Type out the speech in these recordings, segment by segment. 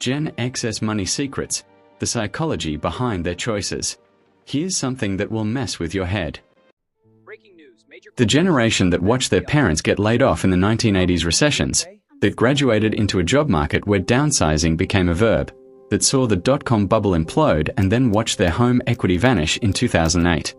Gen X's money secrets, the psychology behind their choices. Here's something that will mess with your head. The generation that watched their parents get laid off in the 1980s recessions, that graduated into a job market where downsizing became a verb, that saw the dot-com bubble implode and then watched their home equity vanish in 2008.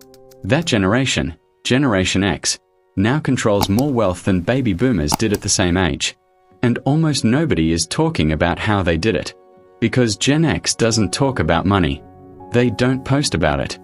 That generation, Generation X, now controls more wealth than baby boomers did at the same age. And almost nobody is talking about how they did it. Because Gen X doesn't talk about money. They don't post about it.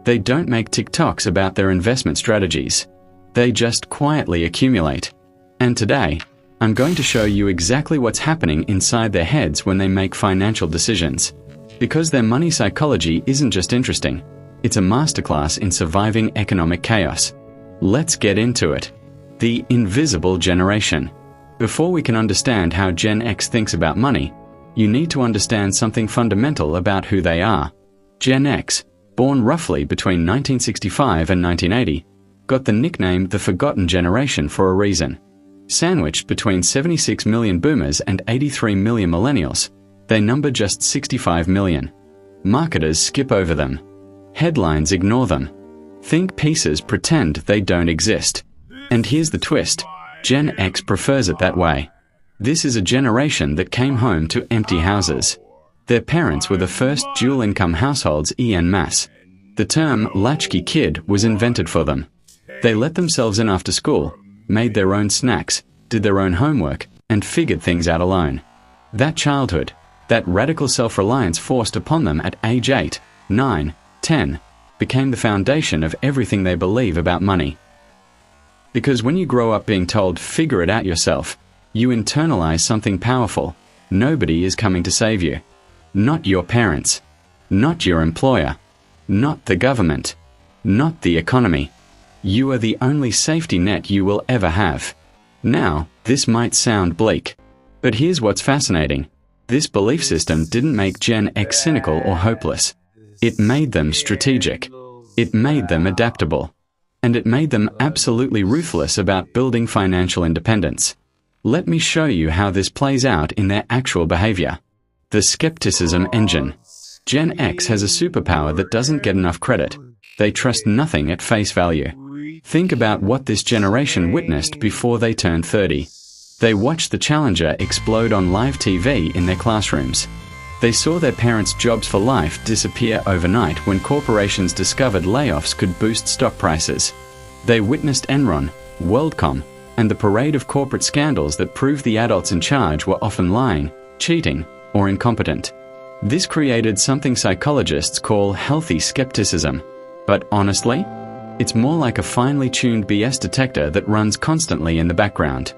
They don't make TikToks about their investment strategies. They just quietly accumulate. And today, I'm going to show you exactly what's happening inside their heads when they make financial decisions. Because their money psychology isn't just interesting, it's a masterclass in surviving economic chaos. Let's get into it. The invisible generation. Before we can understand how Gen X thinks about money, you need to understand something fundamental about who they are. Gen X, born roughly between 1965 and 1980, got the nickname the Forgotten Generation for a reason. Sandwiched between 76 million boomers and 83 million millennials, they number just 65 million. Marketers skip over them. Headlines ignore them. Think pieces pretend they don't exist. And here's the twist. Gen X prefers it that way. This is a generation that came home to empty houses. Their parents were the first dual-income households en masse. The term latchkey kid was invented for them. They let themselves in after school, made their own snacks, did their own homework, and figured things out alone. That childhood, that radical self-reliance forced upon them at age 8, 9, 10, became the foundation of everything they believe about money. Because when you grow up being told, figure it out yourself, you internalize something powerful. Nobody is coming to save you. Not your parents. Not your employer. Not the government. Not the economy. You are the only safety net you will ever have. Now, this might sound bleak, but here's what's fascinating. This belief system didn't make Gen X cynical or hopeless. It made them strategic. It made them adaptable. And it made them absolutely ruthless about building financial independence. Let me show you how this plays out in their actual behavior. The skepticism engine. Gen X has a superpower that doesn't get enough credit. They trust nothing at face value. Think about what this generation witnessed before they turned 30. They watched the Challenger explode on live TV in their classrooms. They saw their parents' jobs for life disappear overnight when corporations discovered layoffs could boost stock prices. They witnessed Enron, WorldCom, and the parade of corporate scandals that proved the adults in charge were often lying, cheating, or incompetent. This created something psychologists call healthy skepticism. But honestly, it's more like a finely tuned BS detector that runs constantly in the background.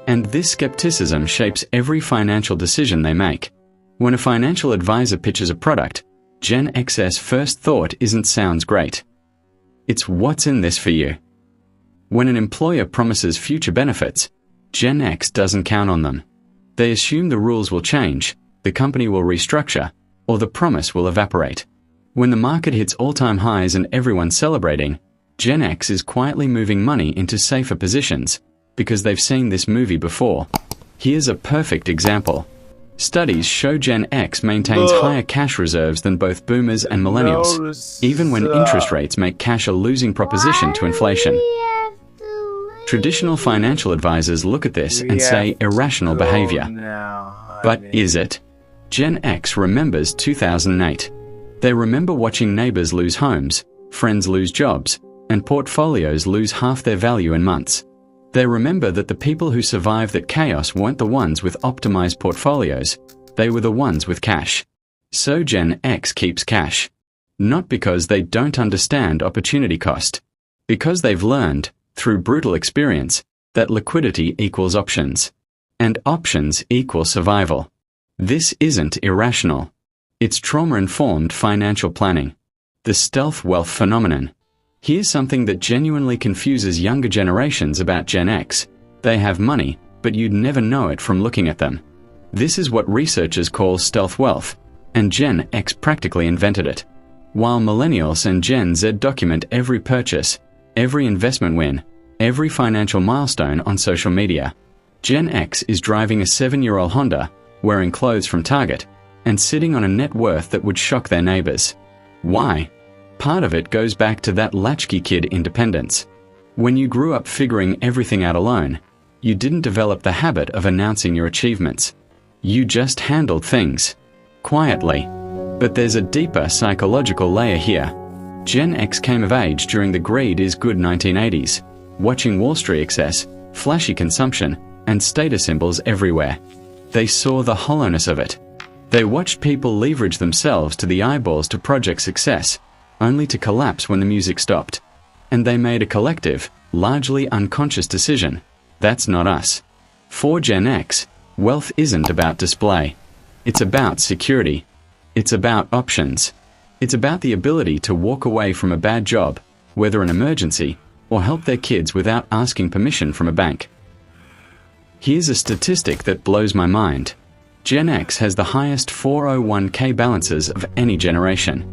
And this skepticism shapes every financial decision they make. When a financial advisor pitches a product, Gen X's first thought isn't "sounds great." It's "what's in this for you?" When an employer promises future benefits, Gen X doesn't count on them. They assume the rules will change, the company will restructure, or the promise will evaporate. When the market hits all-time highs and everyone's celebrating, Gen X is quietly moving money into safer positions, because they've seen this movie before. Here's a perfect example. Studies show Gen X maintains higher cash reserves than both boomers and millennials, even when interest rates make cash a losing proposition to inflation. Traditional financial advisors look at this and say irrational behavior. But is it? Gen X remembers 2008. They remember watching neighbors lose homes, friends lose jobs, and portfolios lose half their value in months. They remember that the people who survived that chaos weren't the ones with optimized portfolios, they were the ones with cash. So Gen X keeps cash. Not because they don't understand opportunity cost. Because they've learned, through brutal experience, that liquidity equals options. And options equal survival. This isn't irrational. It's trauma-informed financial planning. The stealth wealth phenomenon. Here's something that genuinely confuses younger generations about Gen X. They have money, but you'd never know it from looking at them. This is what researchers call stealth wealth, and Gen X practically invented it. While millennials and Gen Z document every purchase, every investment win, every financial milestone on social media, Gen X is driving a 7-year-old Honda, wearing clothes from Target, and sitting on a net worth that would shock their neighbors. Why? Part of it goes back to that latchkey kid independence. When you grew up figuring everything out alone, you didn't develop the habit of announcing your achievements. You just handled things quietly. But there's a deeper psychological layer here. Gen X came of age during the greed is good 1980s, watching Wall Street excess, flashy consumption, and status symbols everywhere. They saw the hollowness of it. They watched people leverage themselves to the eyeballs to project success, only to collapse when the music stopped. And they made a collective, largely unconscious decision. That's not us. For Gen X, wealth isn't about display. It's about security. It's about options. It's about the ability to walk away from a bad job, whether an emergency, or help their kids without asking permission from a bank. Here's a statistic that blows my mind. Gen X has the highest 401k balances of any generation,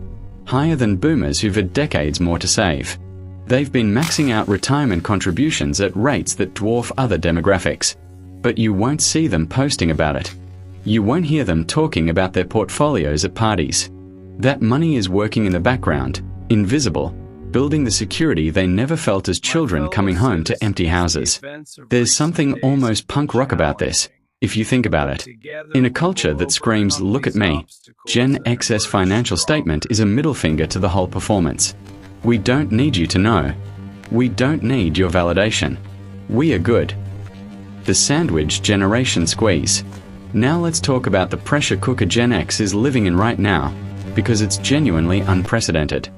higher than boomers who've had decades more to save. They've been maxing out retirement contributions at rates that dwarf other demographics, but you won't see them posting about it. You won't hear them talking about their portfolios at parties. That money is working in the background, invisible, building the security they never felt as children coming home to empty houses. There's something almost punk rock about this, if you think about it. In a culture that screams, "Look at me," Gen X's financial statement is a middle finger to the whole performance. We don't need you to know. We don't need your validation. We are good. The sandwich generation squeeze. Now let's talk about the pressure cooker Gen X is living in right now, because it's genuinely unprecedented.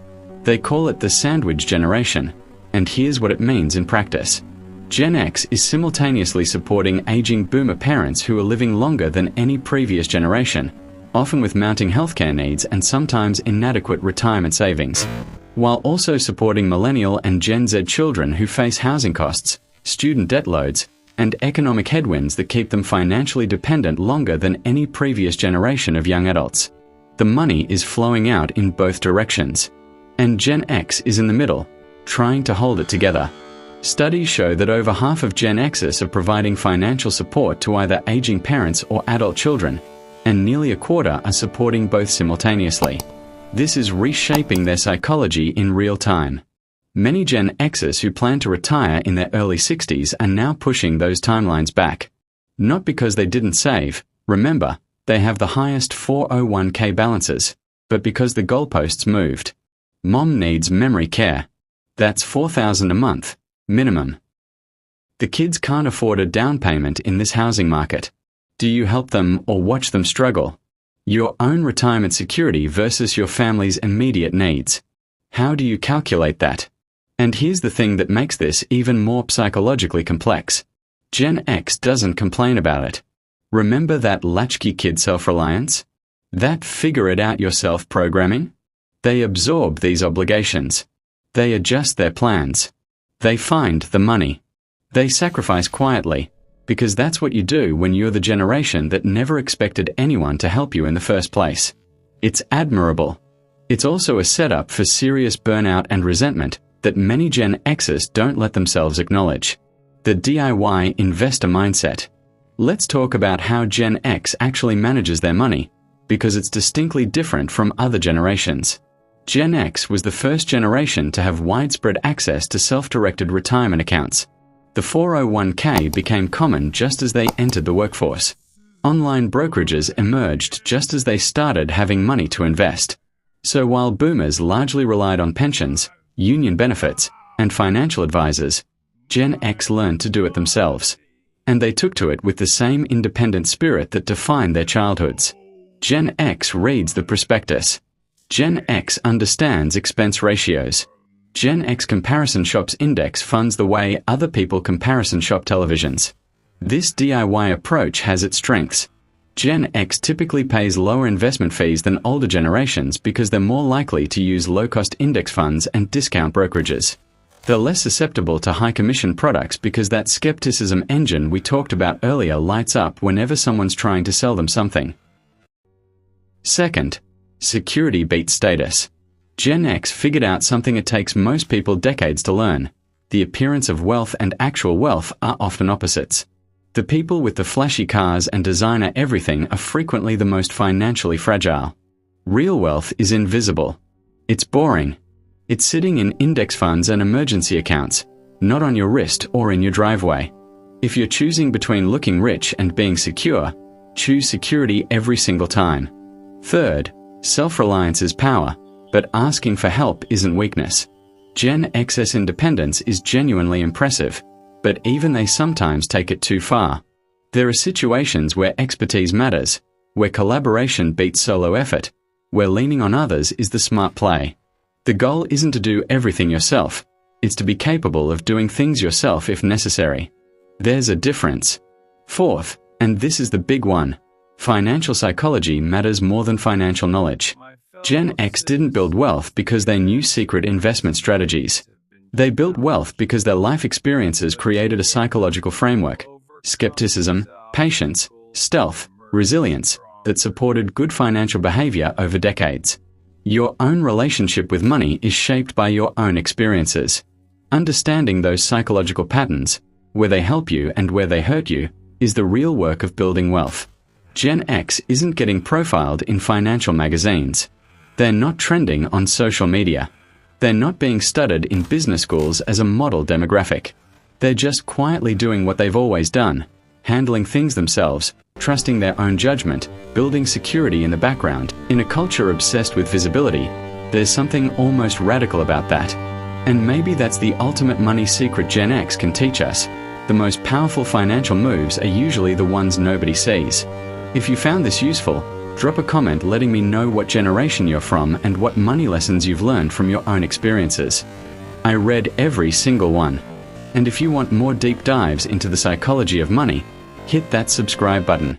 They call it the sandwich generation, and here's what it means in practice. Gen X is simultaneously supporting aging boomer parents who are living longer than any previous generation, often with mounting healthcare needs and sometimes inadequate retirement savings, while also supporting millennial and Gen Z children who face housing costs, student debt loads, and economic headwinds that keep them financially dependent longer than any previous generation of young adults. The money is flowing out in both directions, and Gen X is in the middle, trying to hold it together. Studies show that over half of Gen Xers are providing financial support to either aging parents or adult children, and nearly a quarter are supporting both simultaneously. This is reshaping their psychology in real time. Many Gen Xers who plan to retire in their early 60s are now pushing those timelines back. Not because they didn't save, remember, they have the highest 401k balances, but because the goalposts moved. Mom needs memory care. That's $4,000 a month, minimum. The kids can't afford a down payment in this housing market. Do you help them or watch them struggle? Your own retirement security versus your family's immediate needs. How do you calculate that? And here's the thing that makes this even more psychologically complex. Gen X doesn't complain about it. Remember that latchkey kid self-reliance? That figure-it-out-yourself programming? They absorb these obligations. They adjust their plans. They find the money. They sacrifice quietly, because that's what you do when you're the generation that never expected anyone to help you in the first place. It's admirable. It's also a setup for serious burnout and resentment that many Gen Xers don't let themselves acknowledge. The DIY investor mindset. Let's talk about how Gen X actually manages their money, because it's distinctly different from other generations. Gen X was the first generation to have widespread access to self-directed retirement accounts. The 401k became common just as they entered the workforce. Online brokerages emerged just as they started having money to invest. So while boomers largely relied on pensions, union benefits, and financial advisors, Gen X learned to do it themselves. And they took to it with the same independent spirit that defined their childhoods. Gen X reads the prospectus. Gen X understands expense ratios. Gen X Comparison Shops Index funds the way other people comparison shop televisions. This DIY approach has its strengths. Gen X typically pays lower investment fees than older generations because they're more likely to use low-cost index funds and discount brokerages. They're less susceptible to high-commission products because that skepticism engine we talked about earlier lights up whenever someone's trying to sell them something. Second, security beats status. Gen X figured out something it takes most people decades to learn. The appearance of wealth and actual wealth are often opposites. The people with the flashy cars and designer everything are frequently the most financially fragile. Real wealth is invisible. It's boring. It's sitting in index funds and emergency accounts, not on your wrist or in your driveway. If you're choosing between looking rich and being secure, choose security every single time. Third, self-reliance is power, but asking for help isn't weakness. Gen X's independence is genuinely impressive, but even they sometimes take it too far. There are situations where expertise matters, where collaboration beats solo effort, where leaning on others is the smart play. The goal isn't to do everything yourself, it's to be capable of doing things yourself if necessary. There's a difference. Fourth, and this is the big one, financial psychology matters more than financial knowledge. Gen X didn't build wealth because they knew secret investment strategies. They built wealth because their life experiences created a psychological framework, skepticism, patience, stealth, resilience, that supported good financial behavior over decades. Your own relationship with money is shaped by your own experiences. Understanding those psychological patterns, where they help you and where they hurt you, is the real work of building wealth. Gen X isn't getting profiled in financial magazines. They're not trending on social media. They're not being studied in business schools as a model demographic. They're just quietly doing what they've always done, handling things themselves, trusting their own judgment, building security in the background. In a culture obsessed with visibility, there's something almost radical about that. And maybe that's the ultimate money secret Gen X can teach us. The most powerful financial moves are usually the ones nobody sees. If you found this useful, drop a comment letting me know what generation you're from and what money lessons you've learned from your own experiences. I read every single one. And if you want more deep dives into the psychology of money, hit that subscribe button.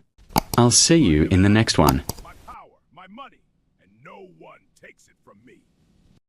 I'll see you in the next one. My power, my money, and no one takes it from me.